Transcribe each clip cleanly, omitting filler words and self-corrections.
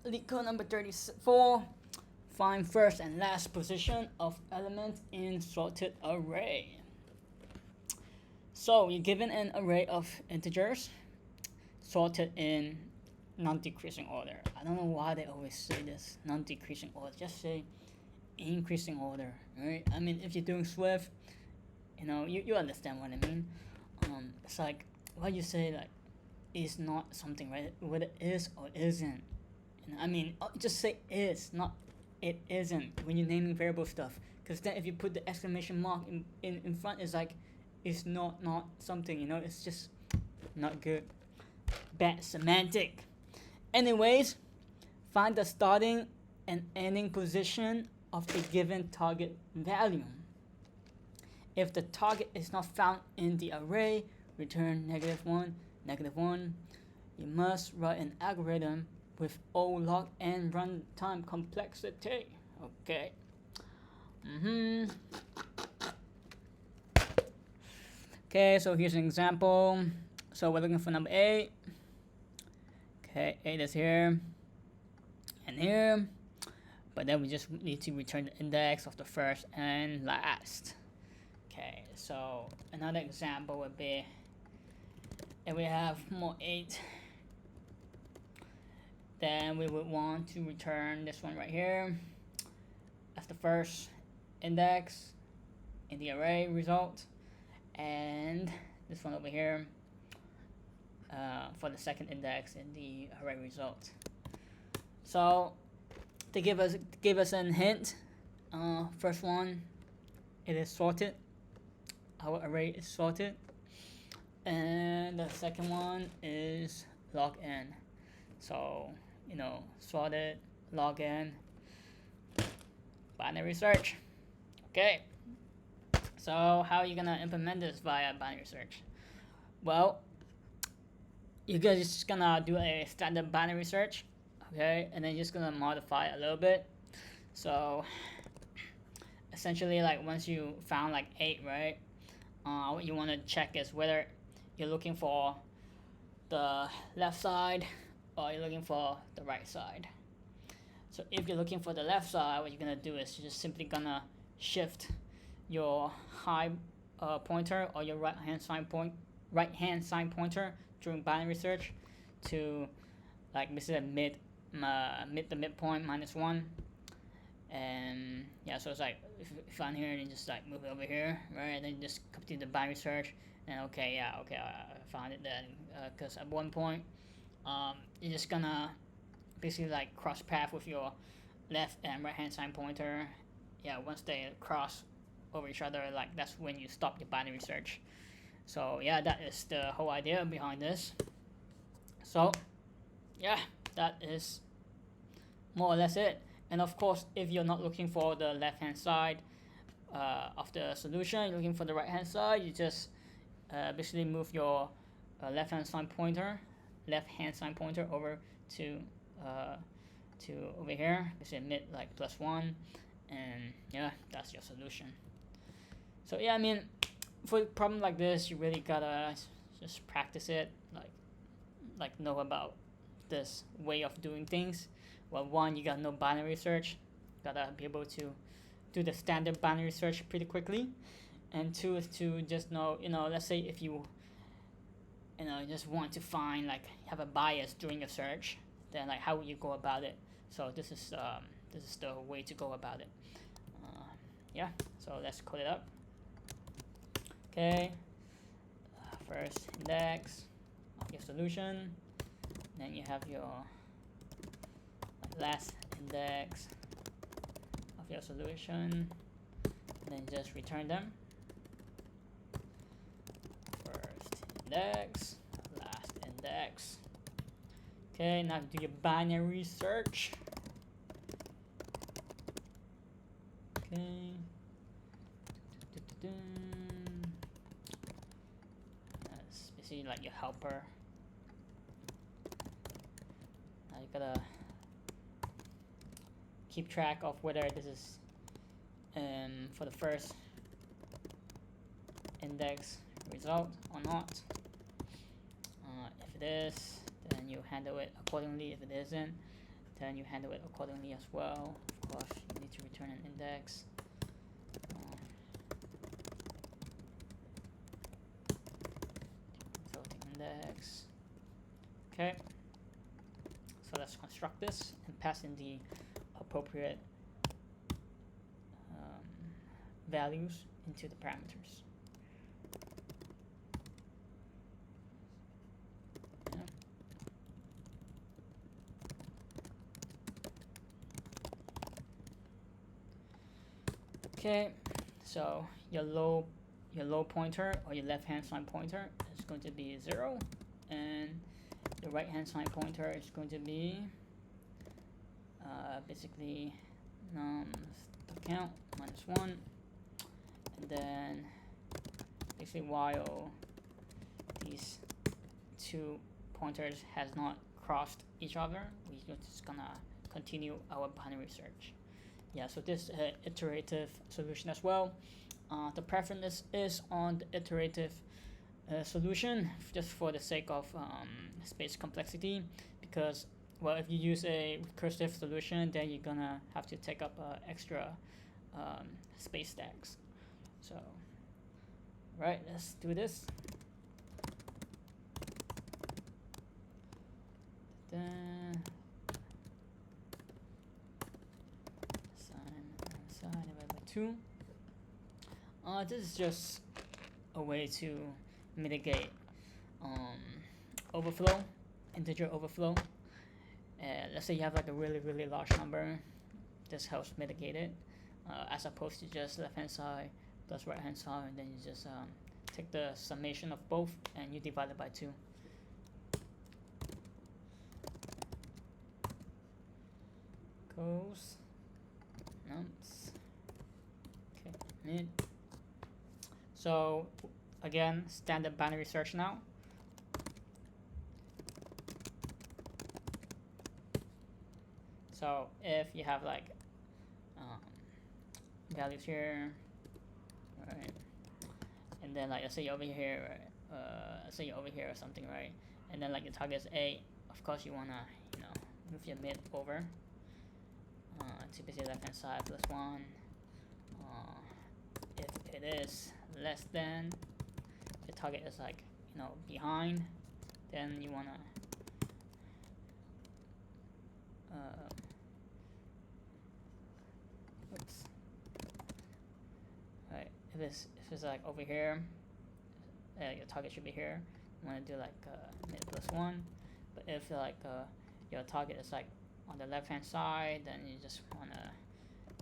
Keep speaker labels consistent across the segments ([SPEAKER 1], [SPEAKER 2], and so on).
[SPEAKER 1] LeetCode number 34. Find first and last position of elements in sorted array. So you're given an array of integers sorted in non-decreasing order. I don't know why they always say this, non-decreasing order. Just say increasing order, right? I mean, if you're doing Swift, you understand what I mean. It's like, why you say like is not something, right? Whether it is or isn't. I mean, just say is, not it isn't when you're naming variable stuff. Because then if you put the exclamation mark in front, it's like it's not something, it's just not good. Bad semantic. Anyways, find the starting and ending position of a given target value. If the target is not found in the array, return -1, -1. You must write an algorithm with O log n runtime complexity. Okay. Okay, so here's an example. So we're looking for number 8. Okay, 8 is here and here. But then we just need to return the index of the first and last. Okay, so another example would be if we have more 8, then we would want to return this one right here as the first index in the array result, and this one over here for the second index in the array result. So to give us a hint, first one, it is sorted. Our array is sorted, and the second one is log n. So sorted, log n, binary search. Okay, so how are you gonna implement this via binary search? Well, you're just gonna do a standard binary search, okay, and then you're just gonna modify it a little bit. So essentially, like once you found like 8, right, what you want to check is whether you're looking for the left side or you're looking for the right side. So if you're looking for the left side, what you're gonna do is you're just simply gonna shift your high pointer or your right hand side pointer during binary search to like basically the midpoint -1. And yeah, so it's like if you find here and you just like move it over here, right, and then you just complete the binary search, and okay, I found it then, because at one point you're just gonna basically like cross path with your left and right hand side pointer. Yeah, once they cross over each other, like that's when you stop your binary search. So yeah, that is the whole idea behind this. So yeah, that is more or less it. And of course, if you're not looking for the left hand side of the solution, you're looking for the right hand side, you just basically move your left hand side pointer over to over here, basically mid like +1, and yeah, that's your solution. So yeah, I mean, for a problem like this, you really gotta just practice it, like know about this way of doing things. Well, one, you gotta know binary search, gotta be able to do the standard binary search pretty quickly, and two is to just know, let's say if you just want to find, like, have a bias during a search, then like how would you go about it? So this is the way to go about it. Yeah, so let's code it up. Okay, first index of your solution, then you have your last index of your solution, then just return them. First index, last index. Okay, now do your binary search. Okay. That's basically like your helper. Now you gotta keep track of whether this is for the first index result or not. If it is, then you handle it accordingly. If it isn't, then you handle it accordingly as well. Of course, you need to return an index. Floating index. Okay. So let's construct this and pass in the appropriate values into the parameters. Okay, so your low pointer or your left hand side pointer is going to be 0, and the right hand side pointer is going to be basically count -1, and then basically while these two pointers has not crossed each other, we're just gonna continue our binary search. Yeah, so this iterative solution as well. The preference is on the iterative solution, just for the sake of space complexity, because, well, if you use a recursive solution, then you're gonna have to take up extra space stacks. So, right, let's do this. Then sine divided by 2. This is just a way to mitigate overflow, integer overflow. Let's say you have like a really large number. This helps mitigate it, as opposed to just left hand side plus right hand side, and then you just take the summation of both and you divide it by 2. Goes nums. Okay, mid. So again, standard binary search now. So if you have like values here, right, and then like let's say you're over here, right? Let's say you're over here or something, right? And then like your target is A. Of course, you wanna move your mid over. Typically left hand side +1. If it is less than, the target is like behind, then you wanna oops. Right, if it's like over here, your target should be here. You wanna do like mid +1. But if like your target is like on the left hand side, then you just wanna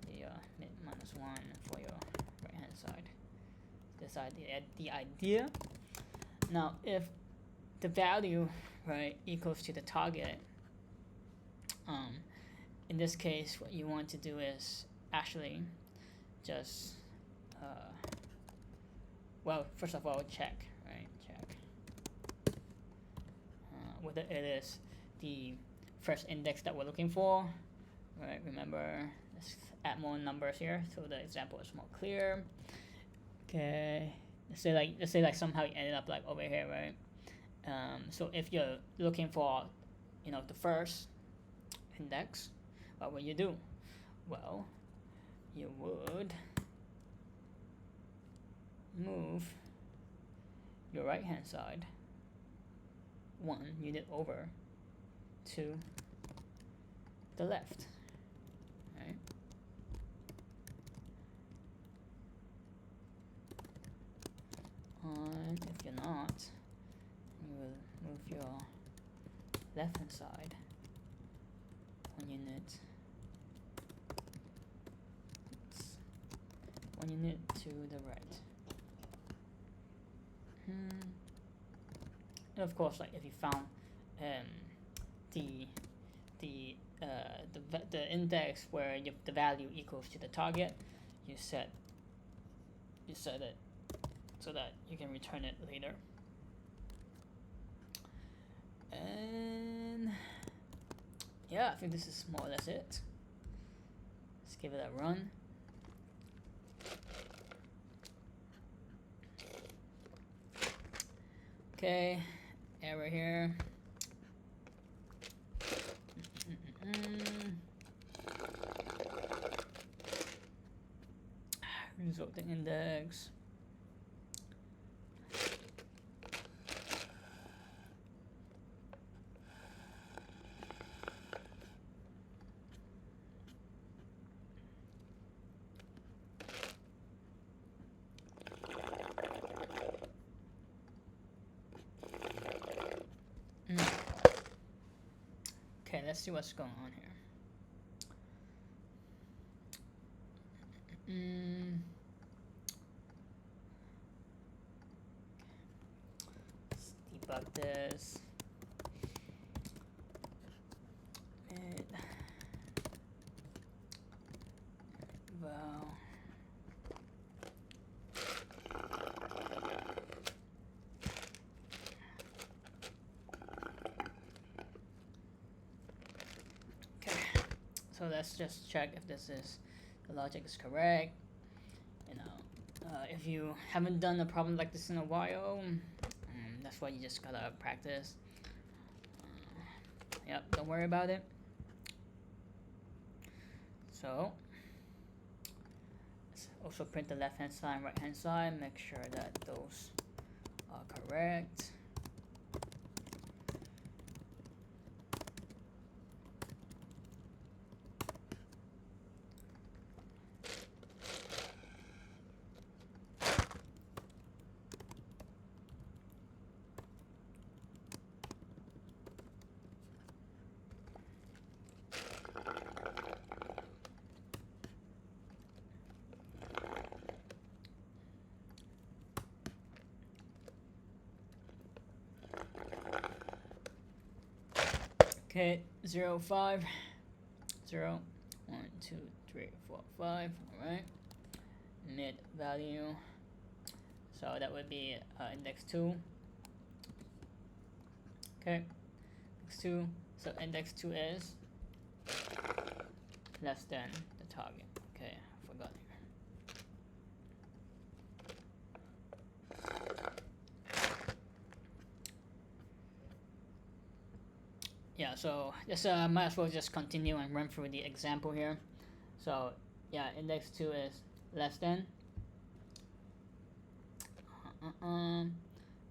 [SPEAKER 1] do mid -1 for your right hand side. This the idea. Now, if the value, right, equals to the target, in this case, what you want to do is actually just well, first of all, check, right? Check whether it is the first index that we're looking for, right? Remember, let's add more numbers here so the example is more clear. Okay, let's say like somehow you ended up like over here, right? So if you're looking for the first index, what would you do? Well, you would move your right hand side 1 unit over to the left, right? And if you're not, you will move your left hand side 1 unit. Oops. 1 unit to the right. And of course, like if you found the index where the value equals to the target, you set it so that you can return it later. And yeah, I think this is more or less it. Let's give it a run. Okay, error here. the index. Okay, let's see what's going on here. Let's debug this. Well, okay, so let's just check if the logic is correct. If you haven't done a problem like this in a while, that's why you just gotta practice. Yep, don't worry about it. So let's also print the left hand side and right hand side, make sure that those are correct. Okay, 0, 5, 0, 1, 2, 3, 4, 5. All right. Mid value. So that would be index 2. Okay, index 2. So index 2 is less than the target. Okay, I forgot here. Yeah, so just might as well just continue and run through the example here. So yeah, index 2 is less than.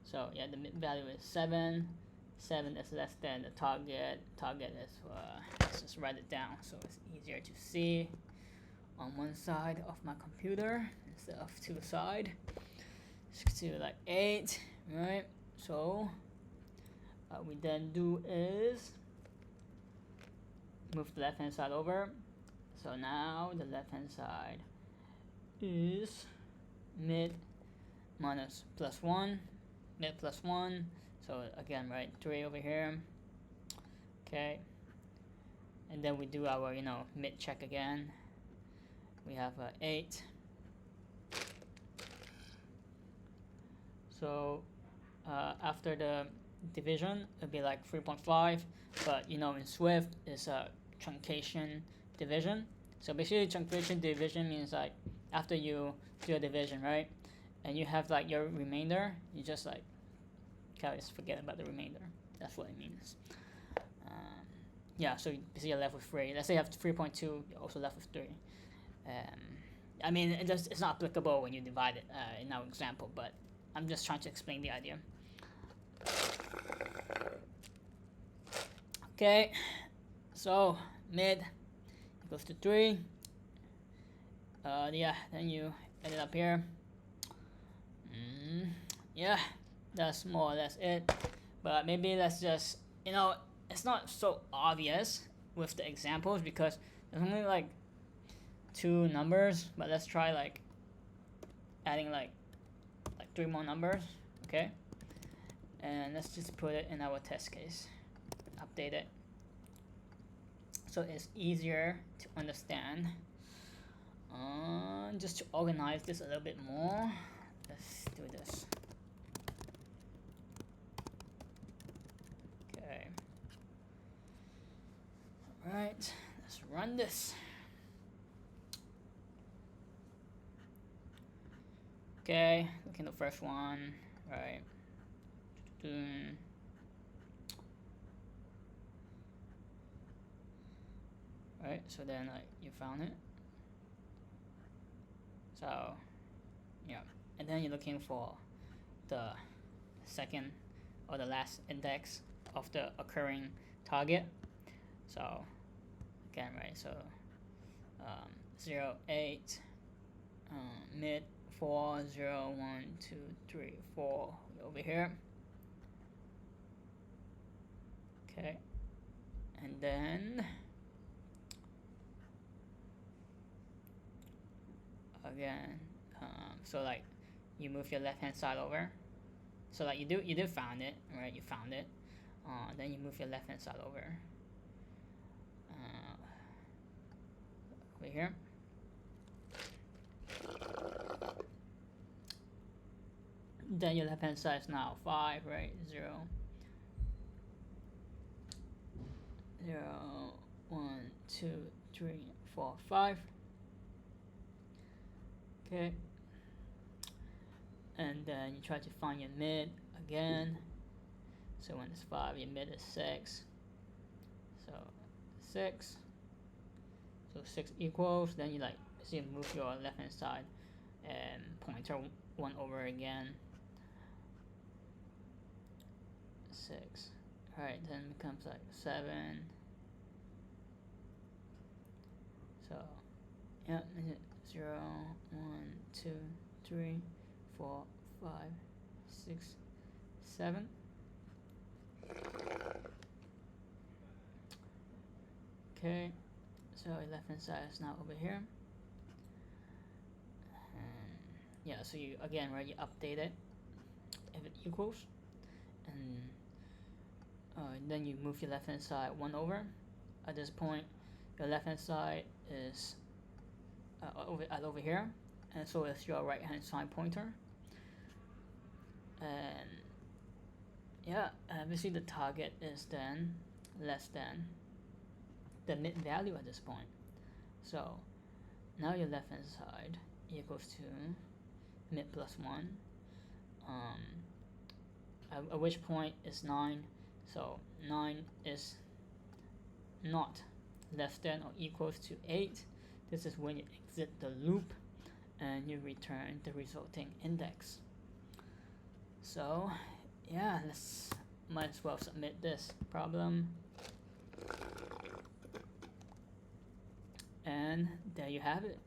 [SPEAKER 1] So yeah, the mid value is 7. 7 is less than the target. Target is let's just write it down so it's easier to see on one side of my computer instead of two side. Let's do like 8, right? So what we then do is move the left hand side over. So now the left hand side is mid minus plus 1, mid plus 1. So again, right, 3 over here. Okay, and then we do our mid check again. We have 8. So after the division, it'll be like 3.5. But in Swift, it's a truncation division. So basically, truncation division means like after you do a division, right, and you have like your remainder, you just like just forget about the remainder. That's what it means. Yeah, so basically you're left with 3. Let's say you have 3.2, you're also left with 3. I mean, it's not applicable when you divide it in our example, but I'm just trying to explain the idea. Okay, so mid equals to 3. Yeah, then you end it up here. Yeah, that's more or less it. But maybe let's just, it's not so obvious with the examples because there's only like 2 numbers, but let's try like adding like 3 more numbers, okay? And let's just put it in our test case, update it, so it's easier to understand. Just to organize this a little bit more, let's do this. Okay. All right, let's run this. Okay, look at the first one, right? Right, so then you found it. So Yeah, and then you're looking for the second or the last index of the occurring target. So again, right, so 0, 8, mid 4, 0, 1, 2, 3, 4 over here. Okay, and then again, so like you move your left hand side over. So like you do found it, right? You found it. Then you move your left hand side over. Over here. Then your left hand side is now 5, right? 0, 0, 1, 2, 3, 4, 5. Okay. And then you try to find your mid again. So when it's 5, your mid is 6. So 6. So 6 equals. Then you like so you move your left hand side and pointer 1 over again. 6. Alright, then it becomes like 7. So yeah, 0, 1, 2, 3, 4, 5, 6, 7. Okay, so left hand side is now over here. Yeah, so you again, right, you update it if it equals, and then you move your left hand side 1 over. At this point, your left hand side is over here, and so is your right hand side pointer. And yeah, obviously the target is then less than the mid value at this point. So now your left hand side equals to mid plus 1, at which point is 9. So 9 is not less than or equals to 8. This is when you exit the loop and you return the resulting index. So yeah, might as well submit this problem. And there you have it.